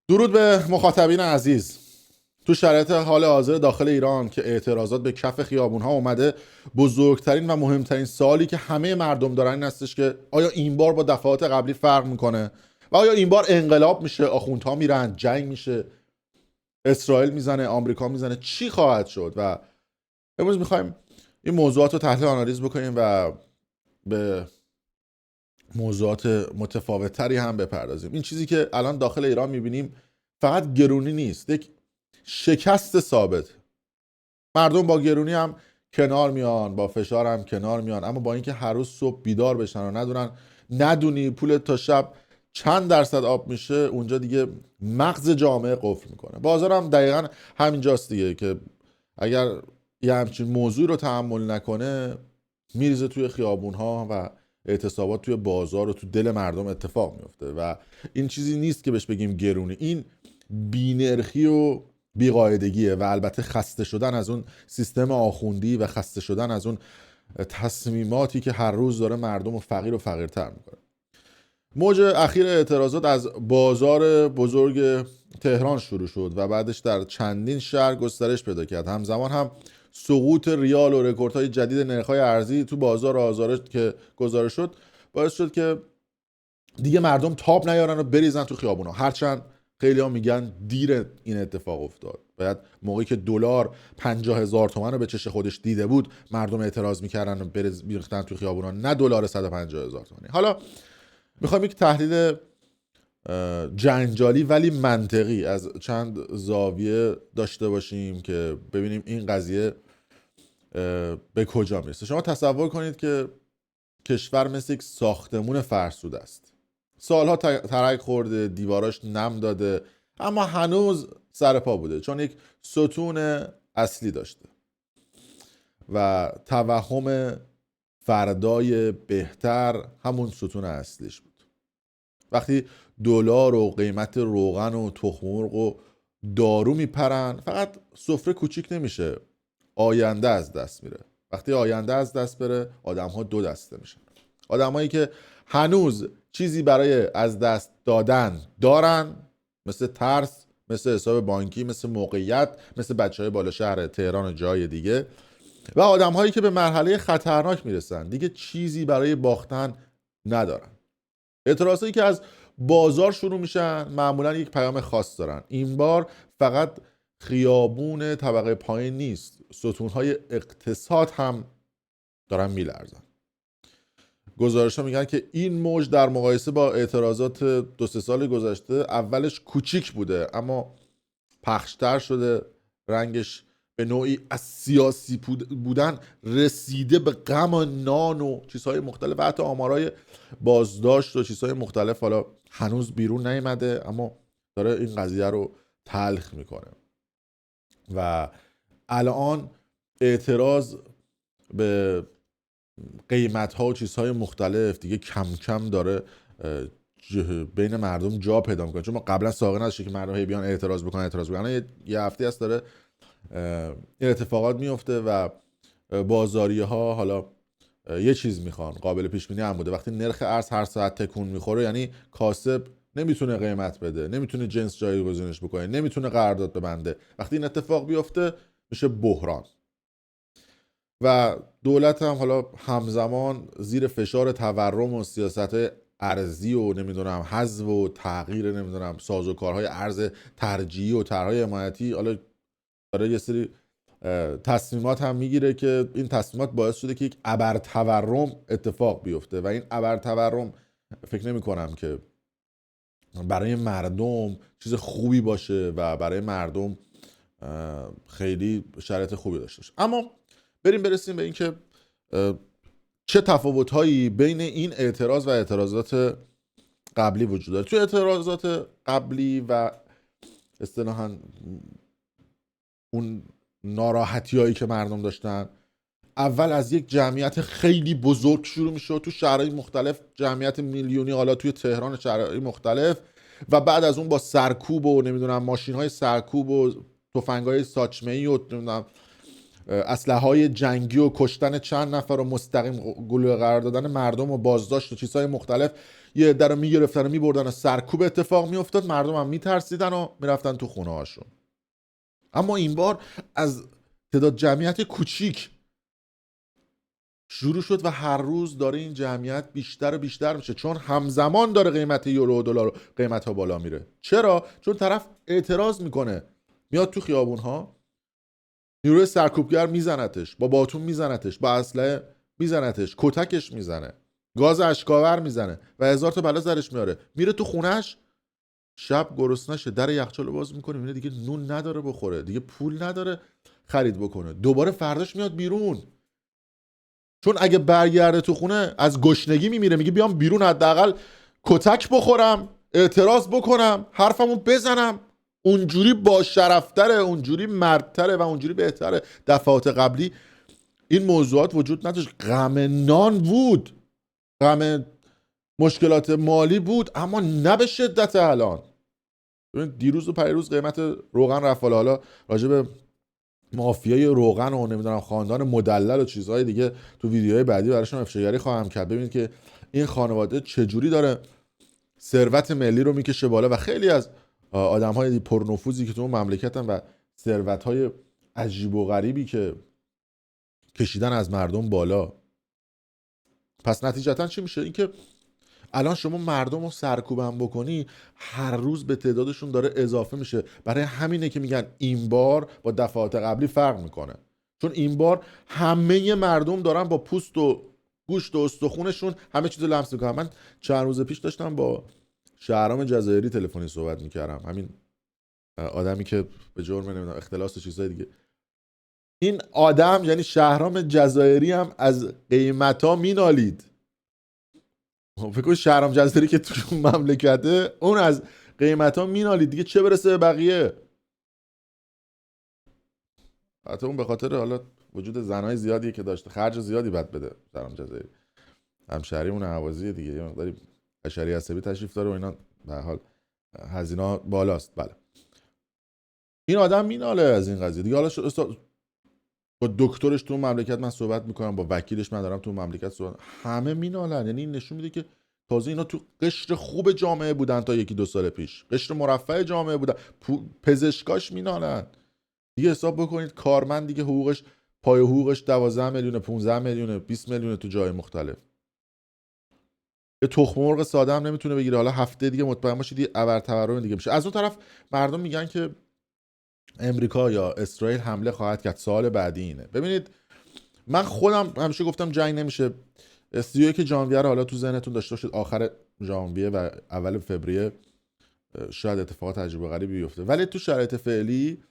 درود به مخاطبین عزیز. تو شرایط حال حاضر داخل ایران که اعتراضات به کف خیابون‌ها اومده، بزرگترین و مهمترین سوالی که همه مردم دارن این هستش که آیا این بار با دفعات قبلی فرق میکنه و آیا این بار انقلاب میشه، آخوندها میرن، جنگ میشه، اسرائیل میزنه، آمریکا میزنه، چی خواهد شد؟ و امروز میخوایم این موضوعات رو تحلیل آنالیز بکنیم و به موضوعات متفاوت‌تری هم بپردازیم. این چیزی که الان داخل ایران میبینیم فقط گرونی نیست، یک شکست ثابت. مردم با گرونی هم کنار میان، با فشار هم کنار میان، اما با اینکه هر روز صبح بیدار بشن و ندونی پول تا شب چند درصد آب میشه، اونجا دیگه مغز جامعه قفل میکنه. بازار هم دقیقا همینجاست دیگه، که اگر یه همچین موضوع رو تحمل نکنه میریزه توی خیابون ها و اعتصابات توی بازار و تو دل مردم اتفاق میفته. و این چیزی نیست که بهش بگیم گرونی، این بی‌نرخی و بیقاعدگیه و البته خسته شدن از اون سیستم آخوندی و خسته شدن از اون تصمیماتی که هر روز داره مردم رو فقیر و فقیرتر میکنه. موج اخیر اعتراضات از بازار بزرگ تهران شروع شد و بعدش در چندین شهر گسترش پیدا کرد. همزمان هم سقوط ریال و رکوردهای جدید نرخ‌های ارزی تو بازار آزارش که گزارش شد باعث شد که دیگه مردم تاب نیارن و بریزن تو خیابونا. هرچند خیلی ها میگن دیر این اتفاق افتاد، باید موقعی که دلار 50,000 تومان رو به چش خودش دیده بود مردم اعتراض میکردن و بیختن تو خیابونا، نه دلار 150,000 تومانی. حالا میخوایم یک تحلیل جنجالی ولی منطقی از چند زاویه داشته باشیم که ببینیم این قضیه به کجا میرسه. شما تصور کنید که کشور مثل یک ساختمون فرسوده است، سالها ترک خورده، دیواراش نم داده، اما هنوز سر پا بوده چون یک ستون اصلی داشته و توهم فردای بهتر همون ستون اصلیش بود. وقتی دلار و قیمت روغن و تخم مرغ و دارو میپرن، فقط سفره کوچیک نمیشه، آینده از دست میره. وقتی آینده از دست بره، آدم ها دو دسته میشن. آدمایی که هنوز چیزی برای از دست دادن دارن، مثل ترس، مثل حساب بانکی، مثل موقعیت، مثل بچهای بالا شهر تهران و جای دیگه، و آدمهایی که به مرحله خطرناک میرسن، دیگه چیزی برای باختن ندارن. اعتراضایی که از بازار شروع میشن معمولا یک پیام خاص دارن. این بار فقط خیابون طبقه پایین نیست، ستونهای اقتصاد هم دارن میلرزن. گزارش‌ها میگن که این موج در مقایسه با اعتراضات 2-3 سال گذشته اولش کوچیک بوده، اما پخشتر شده، رنگش به نوعی از سیاسی بودن رسیده به غم و نان و چیزهای مختلف و حتی آمارای بازداشت و چیزهای مختلف حالا هنوز بیرون نیامده، اما داره این قضیه رو تلخ میکنه. و الان اعتراض به قیمت ها و چیزهای مختلف دیگه کم کم داره بین مردم جا پیدا میکنه، چون ما قبلا سابقه نداشته که مردم بیان اعتراض بکنن. یه هفته است داره این اتفاقات میفته و بازاریه ها حالا یه چیز میخوان، قابل پیش بینی هم بوده، وقتی نرخ ارز هر ساعت تکون میخوره یعنی کاسب نمیتونه قیمت بده، نمیتونه جنس جایگزینش بکنه، نمیتونه قرارداد ببنده. وقتی این اتفاق بیفته میشه بحران و دولت هم حالا همزمان زیر فشار تورم و سیاست‌های ارزی و نمیدونم حذف و تغییر نمیدونم سازوکارهای ارز ترجیحی و طرحهای حمایتی، حالا داره یه سری تصمیمات هم میگیره که این تصمیمات باعث شده که یک ابرتورم اتفاق بیفته و این ابرتورم فکر نمی کنم که برای مردم چیز خوبی باشه و برای مردم خیلی شرایط خوبی داشته باشه. اما برسیم به این که چه تفاوت‌هایی بین این اعتراض و اعتراضات قبلی وجود داره. توی اعتراضات قبلی و اصطلاحاً اون ناراحتی‌هایی که مردم داشتن، اول از یک جمعیت خیلی بزرگ شروع می‌شد تو شهرهای مختلف، جمعیت میلیونی، حالا توی تهران شهرهای مختلف، و بعد از اون با سرکوب و نمیدونم ماشین‌های سرکوب و تفنگ‌های ساچمه‌ای و نمیدونم اسلحه‌های جنگی و کشتن چند نفر و مستقیم گلوله قرار دادن مردم و بازداشت و چیزهای مختلف، یه عده رو میگرفتن و میبردن و سرکوب اتفاق میافتاد، مردم هم میترسیدن و میرفتن تو خونه هاشون. اما این بار از تعداد جمعیت کوچیک شروع شد و هر روز داره این جمعیت بیشتر و بیشتر میشه، چون همزمان داره قیمت یورو و دلار و قیمت ها بالا میره. چرا؟ چون طرف اعتراض میکنه، میاد تو خیابون ها، نیروی سرکوبگر میزنتش، با باتون میزنتش، با اسلحه میزنتش، کتکش میزنه، گاز اشکاور میزنه و هزار تا بلا سرش میاره. میره تو خونش، شب گرسنشه، در یخچالو باز میکنه، میبینه دیگه نون نداره بخوره، دیگه پول نداره خرید بکنه. دوباره فرداش میاد بیرون، چون اگه برگرده تو خونه از گشنگی میمیره. میگه بیام بیرون حداقل کتک بخورم، اعتراض بکنم، حرفمو بزنم، اونجوری با شرفتره، اونجوری مردتره و اونجوری بهتره. دفعات قبلی این موضوعات وجود نداشت. غم نان بود، غم مشکلات مالی بود، اما نه به شدت الان. دیروز و پریروز قیمت روغن رفت بالا. حالا راجع به مافیای روغن و نمیدونم خاندان مدلل و چیزهای دیگه تو ویدیوهای بعدی براشون افشاگری خواهم کرد. ببینید که این خانواده چجوری داره ثروت ملی رو میکشه بالا و خیلی از آدم‌های پرنفوذی که تو اون مملکتن و ثروت‌های عجیب و غریبی که کشیدن از مردم بالا. پس نتیجتا چی میشه؟ اینکه الان شما مردم رو سرکوبم بکنی، هر روز به تعدادشون داره اضافه میشه. برای همینه که میگن این بار با دفعات قبلی فرق میکنه، چون این بار همه مردم دارن با پوست و گوشت و استخونشون همه چیزو لمس میکنن. من چند روز پیش داشتم با شهرام جزایری تلفنی صحبت میکردم، همین آدمی که به جرم نمیدونم اختلاس و چیزهای دیگه. این آدم یعنی شهرام جزایری هم از قیمتا مینالید. فکر کنید شهرام جزایری که تو مملکته اون از قیمتا مینالید دیگه، چه برسه به بقیه. حتی اون به خاطر حالا وجود زنای زیادی که داشته، خرج زیادی بد بده. شهرام جزایری همشهریمون اهوازی دیگه، یه مقداری بشری عصبی تشریف داره و اینا، به هر حال هزینه بالاست. بله این آدم میناله از این قضیه دیگه. حالا با دکترش تو مملکت من صحبت میکنم، با وکیلش من دارم تو مملکت صحبت، همه مینالن. یعنی این نشون میده که تازه اینا تو قشر خوب جامعه بودن تا یکی دو سال پیش، قشر مرفه جامعه بودن، پزشکاش مینالن دیگه. حساب بکنید کارمند دیگه حقوقش، پای حقوقش 12 میلیون، 15 میلیون، 20 میلیون تو جای مختلف. یه تخم مرغ ساده هم نمیتونه بگیره. حالا هفته دیگه مطمئن باشید یه ابر تورم دیگه میشه. از اون طرف مردم میگن که امریکا یا اسرائیل حمله خواهد کرد سال بعدی. اینه ببینید، من خودم همیشه گفتم جنگ نمیشه. 31 ژانویه رو حالا تو ذهنتون داشته باشید، آخر ژانویه و اول فوریه شاید اتفاقات عجیب و غریبی بیفته. ولی تو شرایط فعلی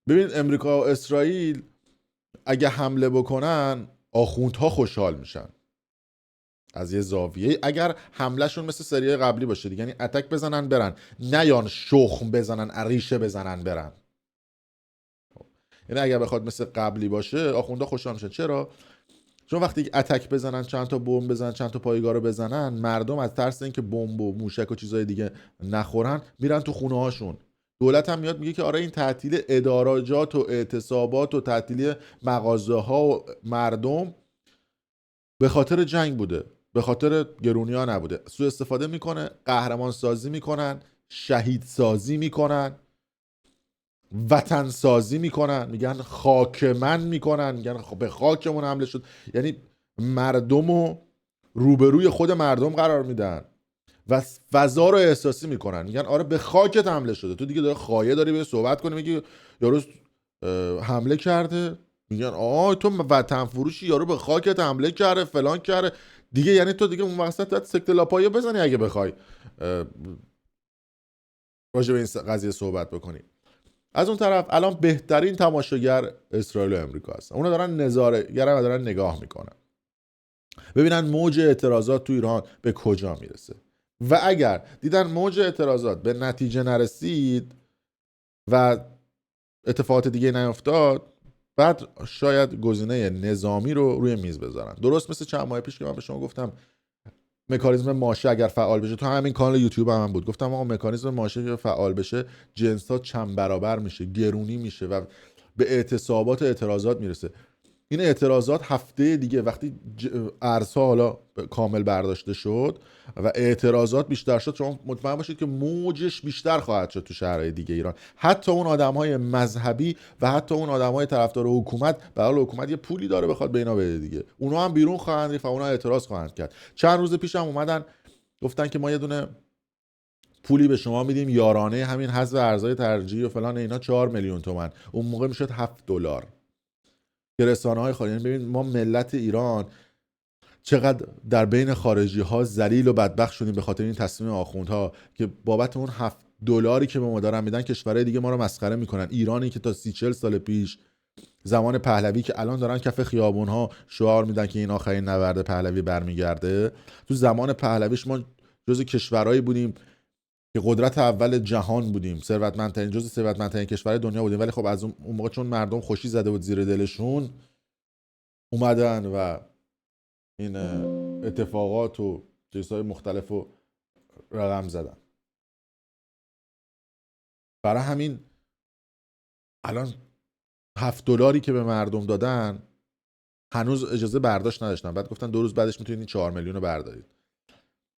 ببینید امریکا و اسرائیل اگه حمله بکنن آخوندها خوشحال میشن از یه زاویه. اگر حملهشون مثل سری قبلی باشه دیگه، یعنی اتک بزنن برن، نیان شخم بزنن عریشه بزنن برن. یعنی اگر بخواد مثل قبلی باشه آخوندا خوشحال میشن. چرا؟ چون وقتی اتک بزنن، چند تا بمب بزنن، چند تا پایگاه رو بزنن، مردم از ترس اینکه بمب و موشک و چیزای دیگه نخورن میرن تو خونه هاشون. دولت هم میاد میگه که آره این تعطیل اداراجات و اعتصابات و تعطیل مغازه ها و مردم به خاطر جنگ بوده، به خاطر گرونی ها نبوده. سوء استفاده میکنه، قهرمان سازی میکنن، شهید سازی میکنن، وطن سازی میکنن، میگن خاکمن میکنن، میگن به خاکمون حمله شد. یعنی مردم رو روبروی خود مردم قرار میدن و فضا رو احساسی میکنن، میگن آره به خاکت حمله شده. تو دیگه داره خایه داری به صحبت کنی، میگی یارو حمله کرده، میگن آه تو وطن فروشی، یارو به خاکت حمله کرده فلان کرده دیگه. یعنی تو دیگه اون وسط باید سکته لاپایه بزنی اگه بخوای راجع به این قضیه صحبت بکنی. از اون طرف الان بهترین تماشاگر اسرائیل و امریکا هستن. اونا دارن نظاره‌گرن و دارن نگاه میکنن ببینن موج اعتراضات تو ایران به کجا میرسه. و اگر دیدن موج اعتراضات به نتیجه نرسید و اتفاقات دیگه نیفتاد، بعد شاید گزینه نظامی رو روی میز بذارن. درست مثل چند ماه پیش که من به شما گفتم مکانیزم ماشه اگر فعال بشه، تو همین کانال یوتیوب هم بود، گفتم آقا مکانیزم ماشه که فعال بشه جنسات چند برابر میشه، گرونی میشه و به اعتصابات و اعتراضات میرسه. این اعتراضات هفته دیگه وقتی ارزها حالا کامل برداشته شد و اعتراضات بیشتر شد، شما مطمئن باشید که موجش بیشتر خواهد شد تو شهرهای دیگه ایران. حتی اون آدمهای مذهبی و حتی اون آدمهای طرفدار حکومت، به حال حکومت یه پولی داره بخواد به اینا بده دیگه، اونا هم بیرون خواهند ریخت و اونا اعتراض خواهند کرد. چند روز پیش هم اومدن گفتن که ما یه دونه پولی به شما میدیم یارانه همین حذف ارزهای ترجیحی و فلان اینا 4 میلیون تومان، اون موقع میشد $7 که رسانه‌های خارجی. ببین ما ملت ایران چقدر در بین خارجی ها ذلیل و بدبخت شدیم به خاطر این تصمیم آخوندها که بابت اون $7 که به ما دارن میدن کشورهای دیگه ما رو مسخره میکنن. ایرانی که تا 30-40 سال پیش زمان پهلوی که الان دارن کف خیابون ها شعار میدن که این آخرین نبرد پهلوی برمیگرده، تو زمان پهلویش ما جزو کشورهایی بودیم که قدرت اول جهان بودیم، ثروتمندترین جزو ثروتمندترین کشورهای دنیا بودیم، ولی خب از اون موقع چون مردم خوشی زده بود زیر دلشون اومدن و این اتفاقات و چیزهای مختلف رو رقم زدن. برای همین الان $7 که به مردم دادن هنوز اجازه برداشت نداشتن، بعد گفتن 2 روز بعدش میتونید 4 میلیون رو بردارید،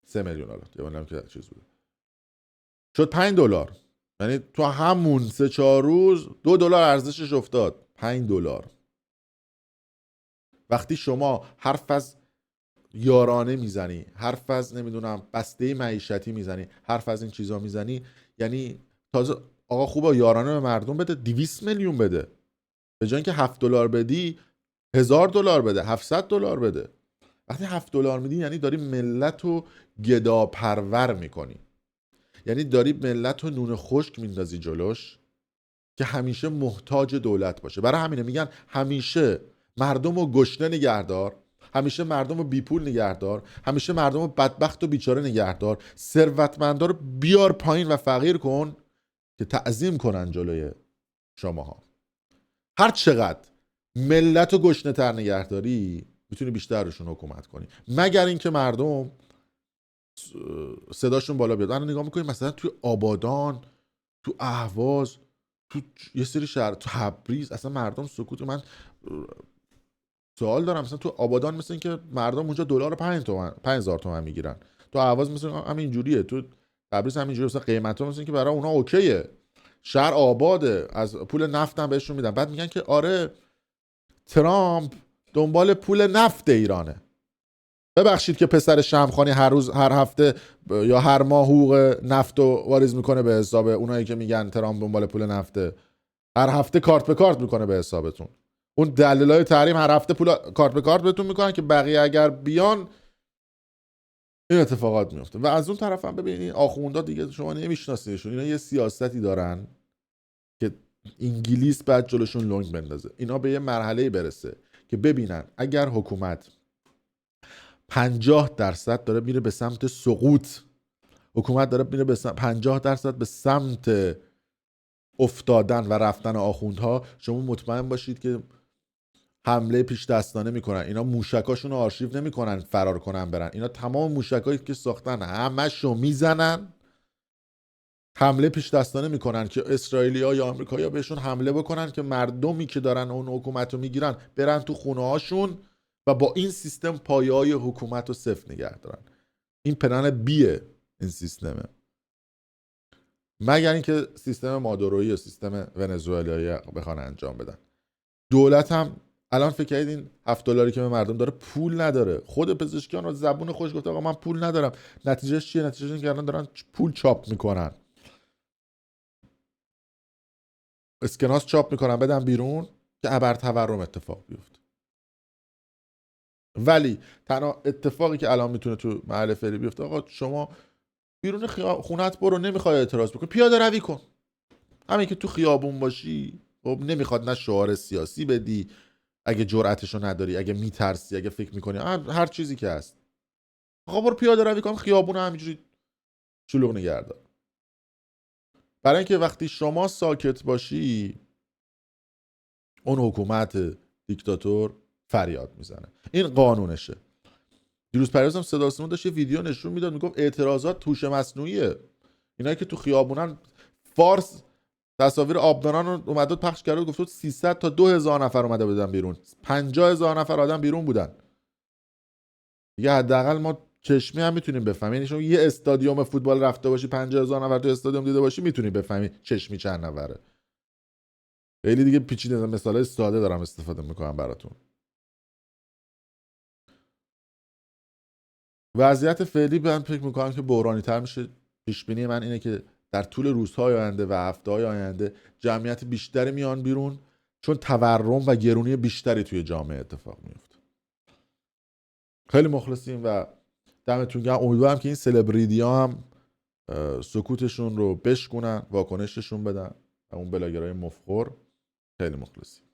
3 میلیون الان یادم که چیز بود شد $5. یعنی تو همون 3-4 روز $2 ارزشش افتاد. $5. وقتی شما حرف از یارانه میزنی، حرف از نمیدونم بسته معیشتی میزنی، حرف از این چیزا میزنی، یعنی تازه آقا خوبه یارانه به مردم بده، 200 میلیون بده، به جای اینکه $7 بدی $1000 بده، $700 بده. وقتی $7 میدی یعنی داری ملت رو گدا پرور میکنی، یعنی داری ملت رو نون خشک میندازی جلوش که همیشه محتاج دولت باشه. برای همینه میگن همیشه مردم رو گشنه نگهدار، همیشه مردم رو بی پول نگهدار، همیشه مردم رو بدبخت و بیچاره نگهدار، ثروتمندا رو بیار پایین و فقیر کن که تعظیم کنن جلوی شماها. هر چقدر ملت رو گشنه تر نگهداری میتونی بیشتر روشون حکومت کنی، مگر اینکه مردم صداشون بالا بیاد. الان نگاه میکنیم مثلا توی آبادان، تو اهواز، تو یه سری شهر، تو تبریز اصلا مردم سکوت. من سوال دارم، مثلا تو آبادان مثل این که مردم اونجا $5 $5000 تومان میگیرن، تو اهواز مثل همین جوریه، تو تبریز همین جوریه، مثلا قیمتا مثل این که برای اونا اوکیه، شهر آباده، از پول نفت هم بهشون میدن. بعد میگن که آره ترامپ دنبال پول نفت ایرانه. ببخشید که پسر شمخانی هر روز، هر هفته یا هر ماه حقوق نفت رو واریز میکنه به حساب اونایی که میگن ترامپ دنبال پول نفته. هر هفته کارت به کارت میکنه به حسابتون. اون دلایل تحریم هر هفته پول کارت به کارت بهتون میکنن که بقیه اگر بیان این اتفاقات میفته. و از اون طرف هم ببینید آخوندا دیگه شما نمیشناسیدشون، اینا یه سیاستی دارن که انگلیس بعد جلوشون لنگ بندازه. اینا به یه مرحله برسه که ببینن اگر حکومت 50% داره میره به سمت سقوط، حکومت داره میره به 50% به سمت افتادن و رفتن آخوندها، شما مطمئن باشید که حمله پیش دستانه میکنن. اینا موشکاشون رو آرشیو نمیکنن فرار کنن برن، اینا تمام موشکایی که ساختن همشو میزنن، حمله پیش دستانه میکنن که اسرائیلی‌ها یا آمریکایی‌ها بهشون حمله بکنن که مردمی که دارن اون حکومت رو میگیرن برن تو خونه هاشون و با این سیستم پایه‌های حکومت رو صفر نگه دارن. این پلن بیه این سیستمه، مگر اینکه سیستم مادورویی و سیستم ونزوئلایی بخوان انجام بدن. دولت هم الان فکر کنید این $7 که به مردم داره پول نداره. خود پزشکیان رو زبون خوش گفته آقا من پول ندارم. نتیجهش چیه؟ نتیجهش اینه که الان دارن پول چاپ میکنن، اسکناس چاپ میکنن بدن بیرون که ابر تورم اتفاق بیفته. ولی تنها اتفاقی که الان میتونه تو محل فعلی بیفته آقا شما بیرون خونت برو، نمیخوای اعتراض بکن پیاده روی کن. همین که تو خیابون باشی خب نمیخواد نه شعار سیاسی بدی، اگه جرأتشو نداری، اگه میترسی، اگه فکر میکنی هر چیزی که هست، آقا برو پیاده روی کن، خیابون همینجوری شلوغ نگه دار. برای اینکه وقتی شما ساکت باشی اون حکومت دیکتاتور فریاد میزنه. این قانونشه. دیروز پریوز هم صدا سیما داشت یه ویدیو نشون میداد میگفت اعتراضات هوش مصنوعیه. اینایی که تو خیابونن فارس تصاویر آبداران رو اومد پخش کرد و گفت 300 تا 2000 نفر اومده بودن بیرون، 50000 نفر آدم بیرون بودن. دیگه حداقل ما چشمی هم میتونیم بفهمیم، یعنی شما یه استادیوم فوتبال رفته باشی 50000 نفر تو استادیوم دیده باشی میتونی بفهمی چشمی چند نفره. خیلی دیگه پیچیده، مثالای ساده دارم استفاده میکنم براتون. وضعیت فعلی من فکر میکنم که بحرانی تر میشه. پیش بینی من اینه که در طول روزهای آینده و هفته‌های آینده جمعیت بیشتری میان بیرون، چون تورم و گرونی بیشتری توی جامعه اتفاق میفته. خیلی مخلصیم و دمتون گرم. امیدوارم که این سلبریدی‌ها هم سکوتشون رو بشکنن، واکنششون بدن و اون بلاگرای مفخور. خیلی مخلصیم.